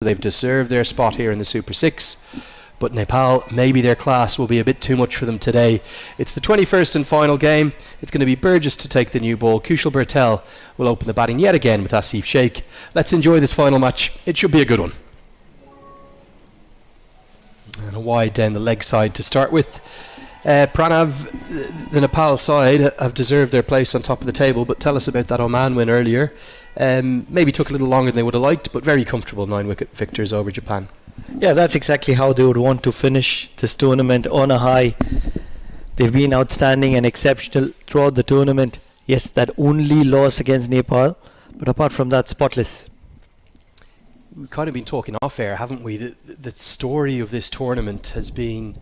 They've deserved their spot here in the Super 6. But Nepal, maybe their class will be a bit too much for them today. It's the 21st and final game. It's going to be Burgess to take the new ball. Sushil.Dilmaya will open the batting yet again with Asif Sheikh. Let's enjoy this final match. It should be a good one. And a wide down the leg side to start with. Pranav, the Nepal side have deserved their place on top of the table, but tell us about that Oman win earlier. Maybe took a little longer than they would have liked, but very comfortable 9-wicket victors over Japan. Yeah, that's exactly how they would want to finish this tournament, on a high. They've been outstanding and exceptional throughout the tournament. Yes, that only loss against Nepal, but apart from that, spotless. We've kind of been talking off air, haven't we? The story of this tournament has been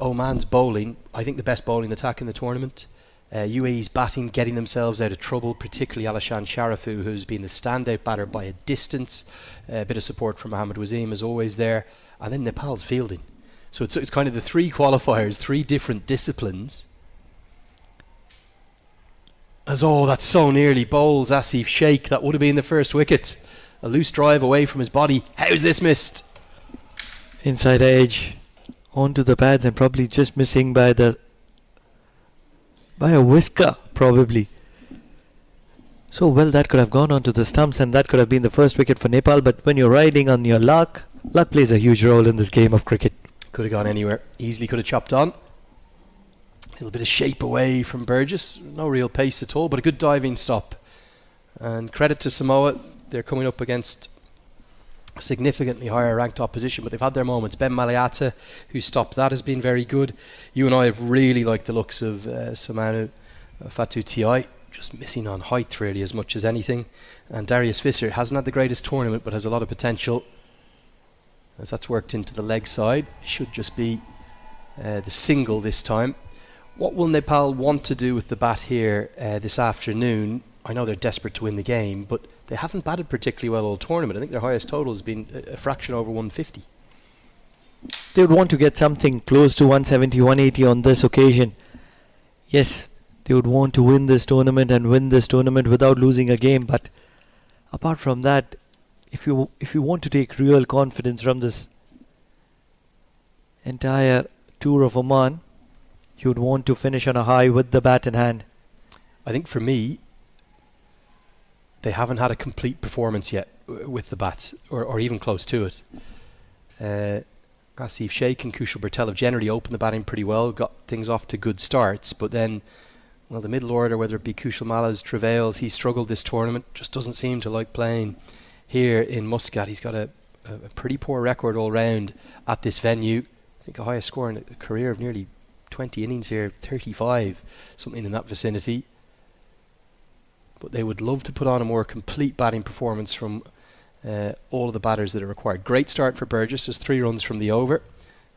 Oman's bowling. I think the best bowling attack in the tournament. UAE's batting, getting themselves out of trouble, particularly Alishan Sharifu, who's been the standout batter by a distance. A bit of support from Mohammad Wasim is always there. And then Nepal's fielding. So it's kind of the three qualifiers, three different disciplines. That's so nearly bowls Asif Sheikh. That would have been the first wickets. A loose drive away from his body. How's this missed? Inside edge, onto the pads, and probably just missing by a whisker, probably. So well, that could have gone onto the stumps, and that could have been the first wicket for Nepal. But when you're riding on your luck plays a huge role in this game of cricket. Could have gone anywhere. Easily could have chopped on. A little bit of shape away from Burgess. No real pace at all, but a good diving stop. And credit to Samoa. They're coming up against significantly higher ranked opposition, but they've had their moments. Ben Maliata, who stopped that, has been very good. You and I have really liked the looks of Samanu Fatu Ti, just missing on height really as much as anything. And Darius Visser hasn't had the greatest tournament, but has a lot of potential. As that's worked into the leg side, it should just be the single this time. What will Nepal want to do with the bat here this afternoon? I know they're desperate to win the game, but they haven't batted particularly well all tournament. I think their highest total has been a fraction over 150. They would want to get something close to 170, 180 on this occasion. Yes, they would want to win this tournament and win this tournament without losing a game. But apart from that, if you want to take real confidence from this entire tour of Oman, you would want to finish on a high with the bat in hand. I think for me, they haven't had a complete performance yet with the bats, or even close to it. Asif Sheikh and Sushil.Dilmaya have generally opened the batting pretty well, got things off to good starts, but then, well, the middle order, whether it be Kushal Travails, he struggled this tournament, just doesn't seem to like playing here in Muscat. He's got a pretty poor record all round at this venue. I think a highest score in a career of nearly 20 innings here, 35, something in that vicinity. But they would love to put on a more complete batting performance from all of the batters that are required. Great start for Burgess. There's 3 runs from the over.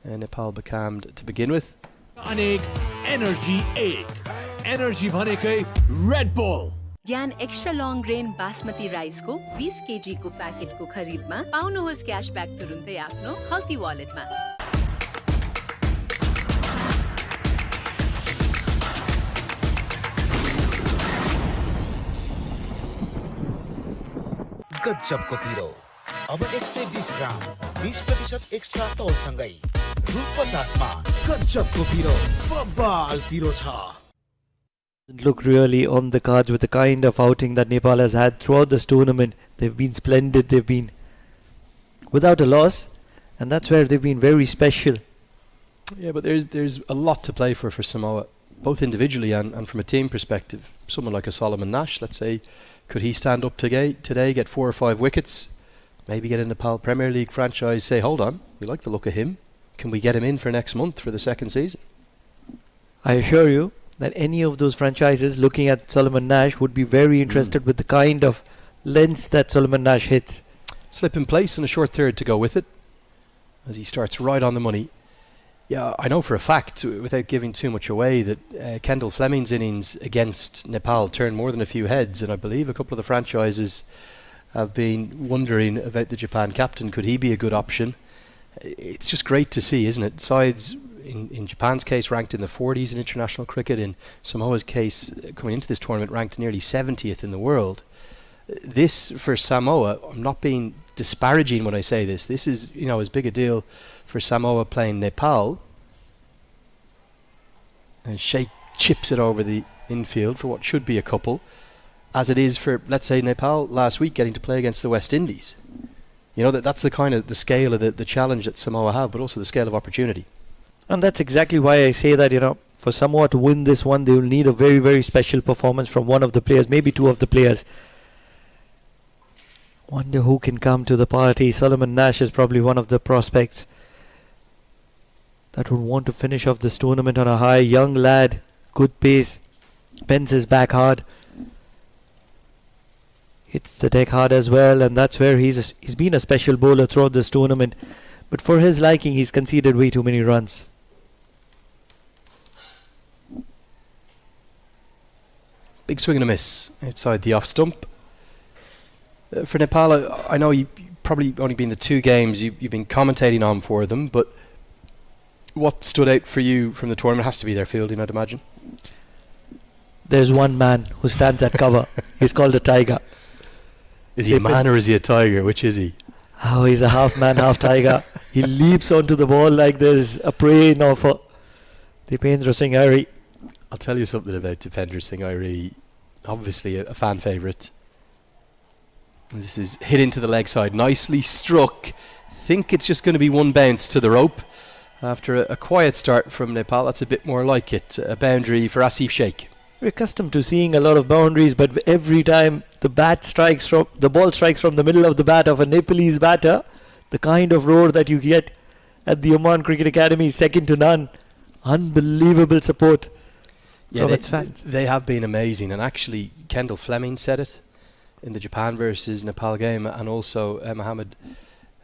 Nepal becalmed to begin with. Energy 8. Energy भनेकै Red Bull. ज्ञान extra long grain basmati राइसको 20 KG को प्याकेटको खरिदमा पाउनुहोस् क्याशब्याक तुरुन्तै आफ्नो healthy वालेटमा। गजबको पिरो अब 120 ग्राम 20% एक्स्ट्रा तौलसँगै रु 50 मा गजबको पिरो बबाल पिरो छ। Look really on the cards with the kind of outing that Nepal has had throughout this tournament. They've been splendid, they've been without a loss, and that's where they've been very special. Yeah, but there's a lot to play for Samoa, both individually and from a team perspective. Someone like a Solomon Nash, let's say, could he stand up today, get 4 or 5 wickets, maybe get a Nepal Premier League franchise, say, hold on, we like the look of him, can we get him in for next month for the second season? I assure you that any of those franchises looking at Solomon Nash would be very interested with the kind of lengths that Solomon Nash hits. Slip in place and a short third to go with it as he starts right on the money. Yeah, I know for a fact, without giving too much away, that Kendall Fleming's innings against Nepal turned more than a few heads, and I believe a couple of the franchises have been wondering about the Japan captain. Could he be a good option? It's just great to see, isn't it? Sides, in Japan's case, ranked in the 40s in international cricket. In Samoa's case, coming into this tournament, ranked nearly 70th in the world. This for Samoa, I'm not being disparaging when I say this. This is, as big a deal for Samoa playing Nepal. And Sheikh chips it over the infield for what should be a couple, as it is for, let's say, Nepal last week getting to play against the West Indies. That's the kind of the scale of the challenge that Samoa have, but also the scale of opportunity. And that's exactly why I say that, for Samoa to win this one, they will need a very, very special performance from one of the players, maybe two of the players. Wonder who can come to the party. Solomon Nash is probably one of the prospects that would want to finish off this tournament on a high. Young lad, good pace, bends his back hard, hits the deck hard as well, and that's where he's been a special bowler throughout this tournament. But for his liking, he's conceded way too many runs. Big swing and a miss outside the off stump. For Nepal, I know you've probably only been the 2 games you've been commentating on for them, but what stood out for you from the tournament has to be their fielding, I'd imagine. There's one man who stands at cover. He's called a tiger. Is he a man or is he a tiger? Which is he? Oh, he's a half man, half tiger. He leaps onto the ball like there's a prey now for Dipendra Singh Airi. I'll tell you something about Dipendra Singh Airi. Obviously a fan favourite. This is hit into the leg side, nicely struck. Think it's just going to be one bounce to the rope. After a quiet start from Nepal, that's a bit more like it. A boundary for Asif Sheikh. We're accustomed to seeing a lot of boundaries, but every time the ball strikes from the middle of the bat of a Nepalese batter, the kind of roar that you get at the Oman Cricket Academy is second to none. Unbelievable support from its fans. They have been amazing, and actually Kendall Fleming said it in the Japan versus Nepal game, and also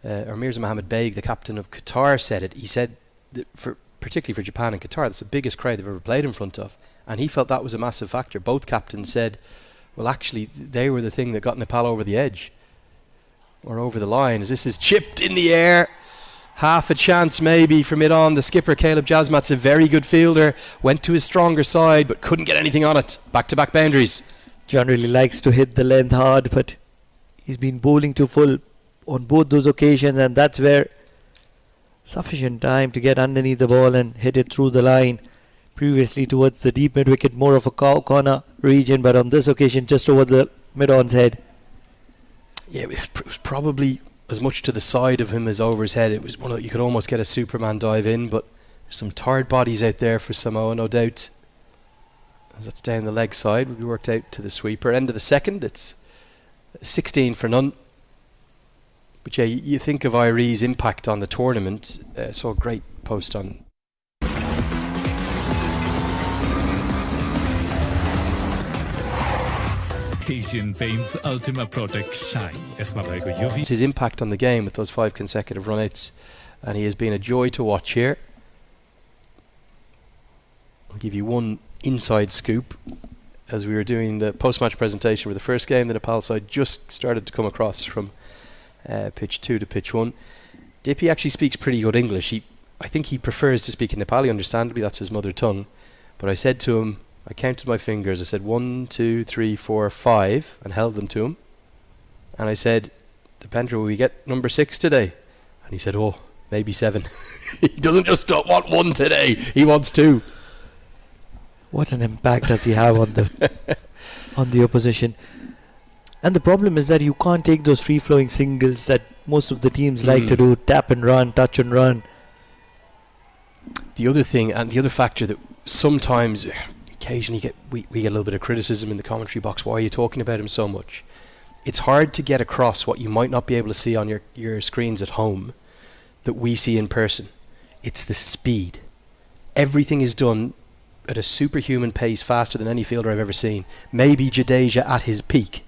Mirza Mohammed Beg, the captain of Qatar, said it. He said that particularly for Japan and Qatar, that's the biggest crowd they've ever played in front of, and he felt that was a massive factor. Both captains said, well, actually they were the thing that got Nepal over the edge or over the line, as this is chipped in the air. Half a chance maybe from it on. The skipper Caleb Jasmat's a very good fielder, went to his stronger side but couldn't get anything on it. Back-to-back boundaries. Generally likes to hit the length hard, but he's been bowling to full on both those occasions, and that's where sufficient time to get underneath the ball and hit it through the line. Previously towards the deep mid wicket, more of a corner region, but on this occasion just over the mid-on's head. Yeah, it was probably as much to the side of him as over his head. It was you could almost get a Superman dive in, but there's some tired bodies out there for Samoa, no doubt. As that's down the leg side, will be worked out to the sweeper. End of the second, it's 16 for none. But yeah, you think of Irie's impact on the tournament. Saw a great post on Asian Paints Ultima Protect Shine. यसमा भएको UV. his impact on the game with those 5 consecutive run-outs, and he has been a joy to watch here. I'll give you one inside scoop. As we were doing the post-match presentation for the first game, the Nepal side just started to come across from pitch 2 to pitch 1. Dippy actually speaks pretty good English. I think he prefers to speak in Nepali, understandably, that's his mother tongue. But I said to him, I counted my fingers, I said 1, 2, 3, 4, 5, and held them to him. And I said, Dipendra, will we get number 6 today? And he said, oh, maybe 7. He doesn't just want 1 today, he wants 2. What an impact does he have on the opposition? And the problem is that you can't take those free-flowing singles that most of the teams like to do, tap and run, touch and run. The other thing, and the other factor that sometimes, occasionally we get a little bit of criticism in the commentary box, why are you talking about him so much? It's hard to get across what you might not be able to see on your screens at home that we see in person. It's the speed. Everything is done at a superhuman pace, faster than any fielder I've ever seen. Maybe Jadeja at his peak.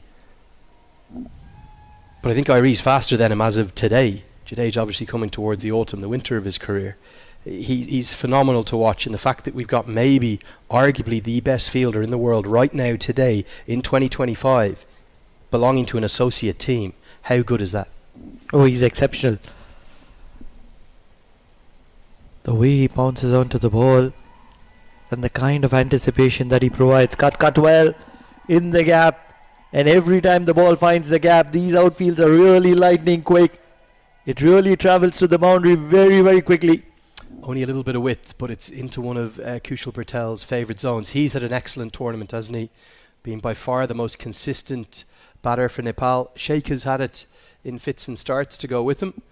But I think Irie's faster than him as of today. Jadeja obviously coming towards the autumn, the winter of his career. He's phenomenal to watch, and the fact that we've got maybe arguably the best fielder in the world right now today in 2025 belonging to an associate team, how good is that? Oh, he's exceptional. The way he bounces onto the ball and the kind of anticipation that he provides. Cut well in the gap, And every time the ball finds the gap, these outfields are really lightning quick. It really travels to the boundary very, very quickly. Only a little bit of width, but it's into one of Kushal Patel's favourite zones. He's had an excellent tournament, hasn't he? Being by far the most consistent batter for Nepal. Sheikh has had it in fits and starts to go with him.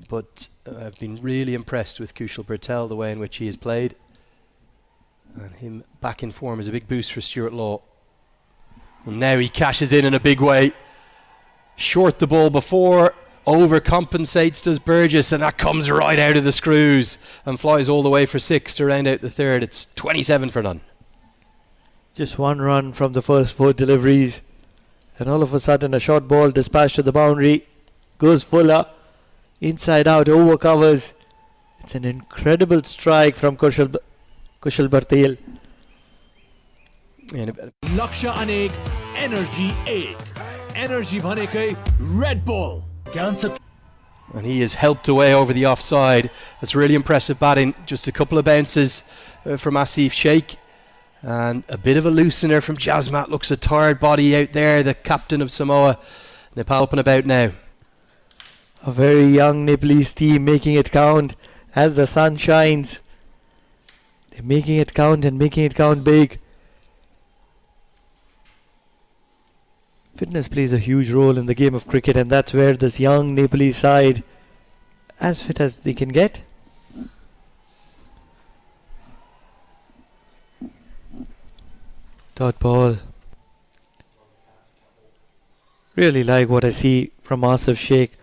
But I've been really impressed with Kushal Patel, the way in which he has played. And him back in form is a big boost for Stuart Law. Well, now he cashes in a big way. Short the ball before, overcompensates does Burgess, and that comes right out of the screws and flies all the way for 6 to round out the third. It's 27 for none. Just one run from the first 4 deliveries. And all of a sudden a short ball dispatched to the boundary. Goes fuller. Inside out, over covers. It's an incredible strike from Kushal Patel. लक्ष्य अनेक energy एक energy भनेकै Red Bull. And he is helped away over the offside. That's really impressive batting. Just a couple of bounces from Asif Sheikh. And a bit of a loosener from Jasmat. Looks a tired body out there, the captain of Samoa. Nepal up and about now. A very young Nepalese team making it count as the sun shines. They're making it count and making it count big. Fitness plays a huge role in the game of cricket, and that's where this young Nepalese side, as fit as they can get. Dot ball. Really like what I see from Asif Sheikh.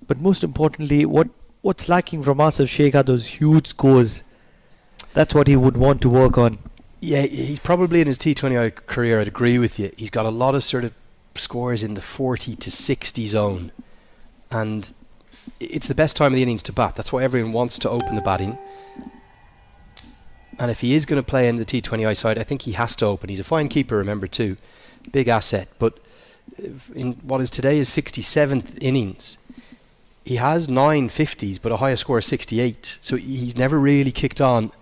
But most importantly, what's lacking from Asif Sheikh are those huge scores. That's what he would want to work on. Yeah, he's probably in his T20I career, I'd agree with you. He's got a lot of sort of scores in the 40 to 60 zone. And it's the best time of the innings to bat. That's why everyone wants to open the batting. And if he is going to play in the T20I side, I think he has to open. He's a fine keeper, remember, too. Big asset. But in what is today his 67th innings, he has 9 50s, but a higher score of 68. So he's never really kicked on.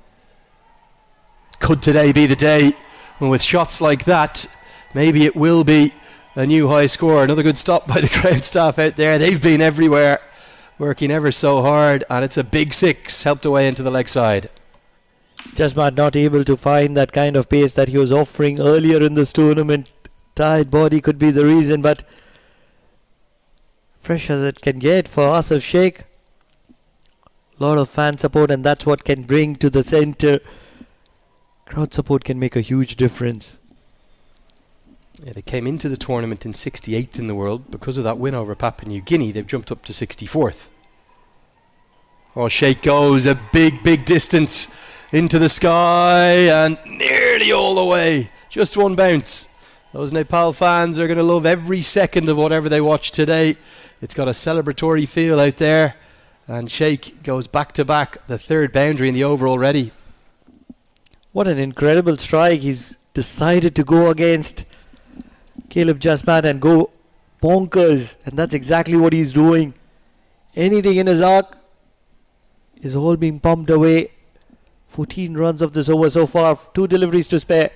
Could today be the day when, with shots like that, maybe it will be a new high score. Another good stop by the ground staff out there. They've been everywhere, working ever so hard, and it's a big 6 helped away into the leg side. Jasmat not able to find that kind of pace that he was offering earlier in this tournament. Tired body could be the reason, but fresh as it can get for Asif Sheikh. Lot of fan support, and that's what can bring to the centre. Crowd support can make a huge difference. Yeah, they came into the tournament in 68th in the world. Because of that win over Papua New Guinea, they've jumped up to 64th. Oh, Sheikh goes a big distance into the sky and nearly all the way. Just one bounce. Those Nepal fans are going to love every second of whatever they watch today. It's got a celebratory feel out there. And Sheikh goes back to back, the 3rd boundary in the over already. What an incredible strike. He's decided to go against Caleb Jasmat and go bonkers. And that's exactly what he's doing. Anything in his arc is all being pumped away. 14 runs of this over so far. 2 deliveries to spare.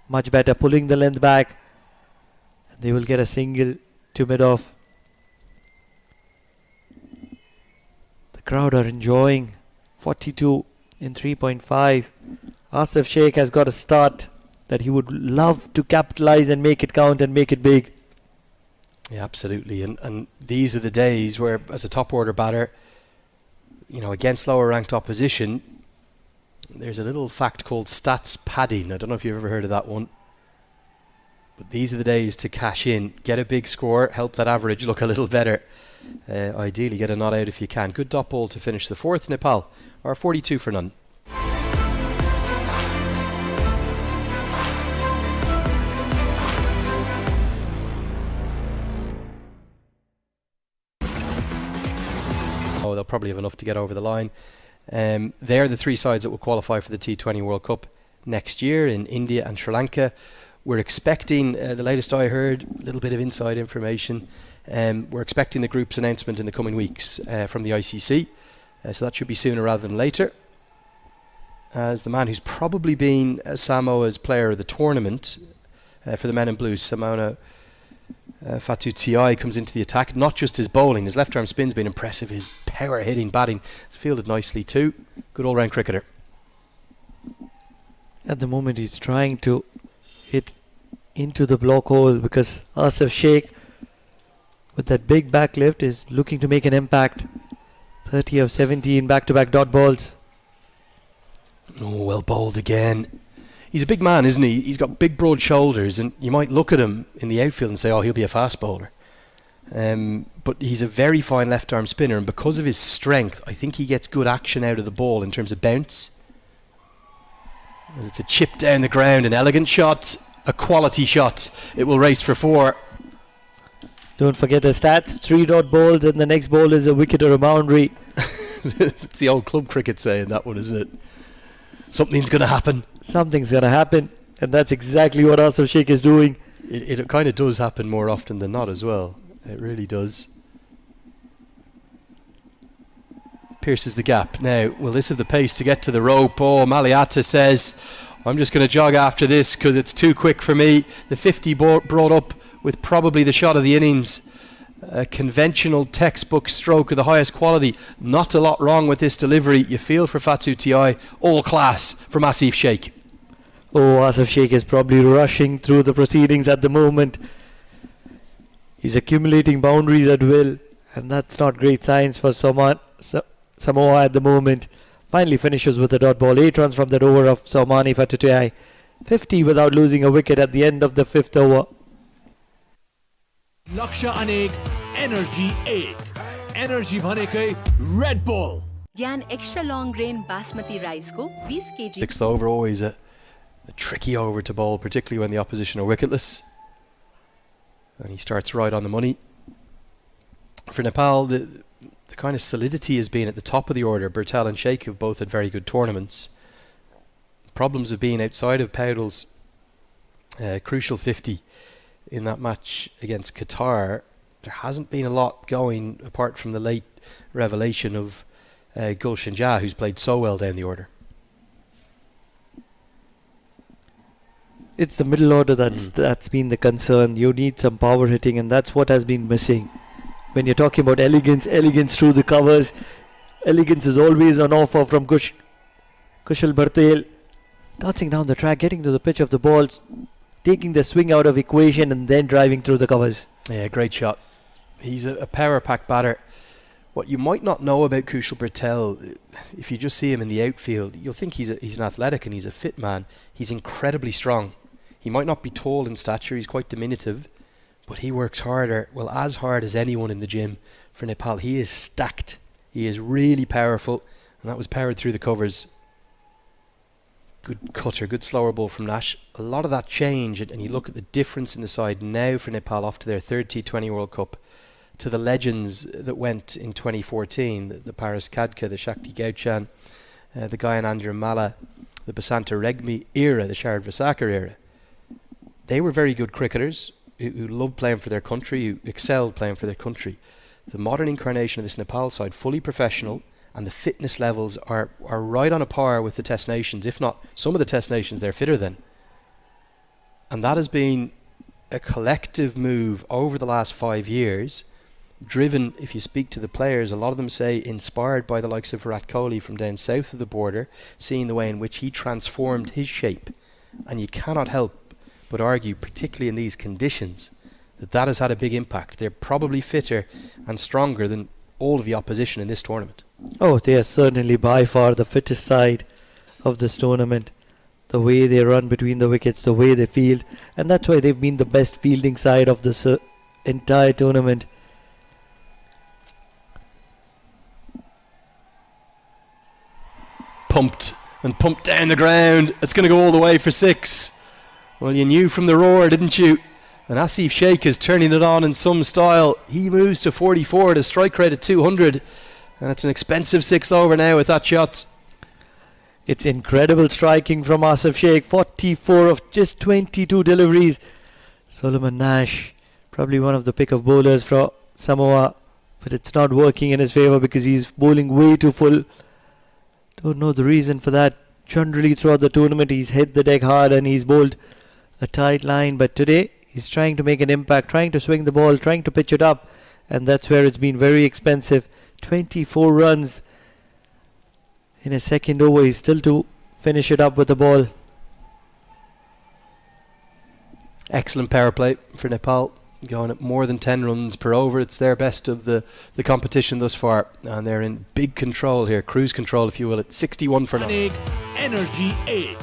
Much better, pulling the length back. And they will get a single to mid-off. The crowd are enjoying. 42 in 3.5. Asif Sheikh has got a start that he would love to capitalize and make it count and make it big. Yeah, absolutely. And these are the days where, as a top order batter, you know, against lower ranked opposition, there's a little fact called stats padding. I don't know if you've ever heard of that one. But these are the days to cash in, get a big score, help that average look a little better. Ideally, get a not out if you can. Good dot ball to finish the 4th. Nepal are 42 for none. Oh, they'll probably have enough to get over the line. They're the 3 sides that will qualify for the T20 World Cup next year in India and Sri Lanka. We're expecting, the latest I heard, a little bit of inside information, we're expecting the group's announcement in the coming weeks from the ICC. So that should be sooner rather than later. As the man who's probably been Samoa's player of the tournament, for the men in blue. Simona Fatu Ti comes into the attack. Not just his bowling, his left arm spin's been impressive. His power hitting, batting, he's fielded nicely too. Good all round cricketer. At the moment he's trying to hit into the block hole because Asif Sheikh with that big back lift is looking to make an impact. 30 of 17 back-to-back dot balls. Oh, well bowled again. He's a big man, isn't he? He's got big broad shoulders, and you might look at him in the outfield and say, oh, he'll be a fast bowler. But he's a very fine left arm spinner, and because of his strength I think he gets good action out of the ball in terms of bounce. It's a chip down the ground, an elegant shot, a quality shot. It will race for 4. Don't forget the stats, 3 dot balls and the next ball is a wicket or a boundary. It's the old club cricket saying, that one, isn't it? Something's going to happen. Something's going to happen, and that's exactly what Asif Sheikh is doing. It kind of does happen more often than not as well. It really does. Pierces the gap. Now, will this have the pace to get to the rope? Oh, Maliata says, I'm just going to jog after this because it's too quick for me. The 50 brought up with probably the shot of the innings. A conventional textbook stroke of the highest quality. Not a lot wrong with this delivery. You feel for Fatu Ti. All class from Asif Sheikh. Oh, Asif Sheikh is probably rushing through the proceedings at the moment. He's accumulating boundaries at will, and that's not great signs for Samoa at the moment. Finally finishes with a dot ball. 8 runs from that over of Saumani Fatu Ti. 50 without losing a wicket at the end of the 5th over. लक्ष्य अनेक energy एक energy भनेकै Red Bull ज्ञान extra long grain basmati राइसको 20 KG 6th over, always a tricky over to bowl, particularly when the opposition are wicketless. And he starts right on the money. For Nepal, the kind of solidity has been at the top of the order. Bertel and Sheikh have both had very good tournaments. Problems have been outside of Powdell's crucial 50 in that match against Qatar. There hasn't been a lot going apart from the late revelation of Gulshan Jah, who's played so well down the order. It's the middle order that's been the concern. You need some power hitting, and that's what has been missing. When you're talking about elegance through the covers, elegance is always on offer from Kushal Bhartel. Dancing down the track, getting to the pitch of the balls, taking the swing out of equation and then driving through the covers. Yeah, great shot. He's a power-packed batter. What you might not know about Kushal Bhartel, if you just see him in the outfield, you'll think he's an athletic and he's a fit man. He's incredibly strong. He might not be tall in stature, he's quite diminutive, but he works harder, well, as hard as anyone in the gym for Nepal. He is stacked. He is really powerful, and that was powered through the covers. Good cutter, good slower ball from Nash. A lot of that change, and you look at the difference in the side now for Nepal after their 3rd T20 World Cup to the legends that went in 2014, the Paris Kadka, the Shakti Gauchan, the Gayan Andramala, the Basanta Regmi era, the Sharad Vasakar era. They were very good cricketers who loved playing for their country, who excelled playing for their country. The modern incarnation of this Nepal side, fully professional, and the fitness levels are right on a par with the Test Nations. If not some of the Test Nations, they're fitter than. And that has been a collective move over the last 5 years, driven, if you speak to the players, a lot of them say inspired by the likes of Virat Kohli from down south of the border, seeing the way in which he transformed his shape. And you cannot help but argue, particularly in these conditions, that has had a big impact. They're probably fitter and stronger than all of the opposition in this tournament. Oh, they are certainly by far the fittest side of this tournament. The way they run between the wickets, the way they field, and that's why they've been the best fielding side of this entire tournament. Pumped down the ground. It's going to go all the way for 6. Well, you knew from the roar, didn't you? And Asif Sheikh is turning it on in some style. He moves to 44 at a strike rate at 200. And it's an expensive 6th over now with that shot. It's incredible striking from Asif Sheikh. 44 of just 22 deliveries. Solomon Nash, probably one of the pick of bowlers for Samoa. But it's not working in his favour because he's bowling way too full. Don't know the reason for that. Generally throughout the tournament he's hit the deck hard and he's bowled a tight line, but today he's trying to make an impact, trying to swing the ball, trying to pitch it up, and that's where it's been very expensive. 24 runs in a second over. He's still to finish it up with the ball. Excellent power play for Nepal, going at more than 10 runs per over. It's their best of the competition thus far, and they're in big control here, cruise control if you will, at 61 for 9. Energy 8.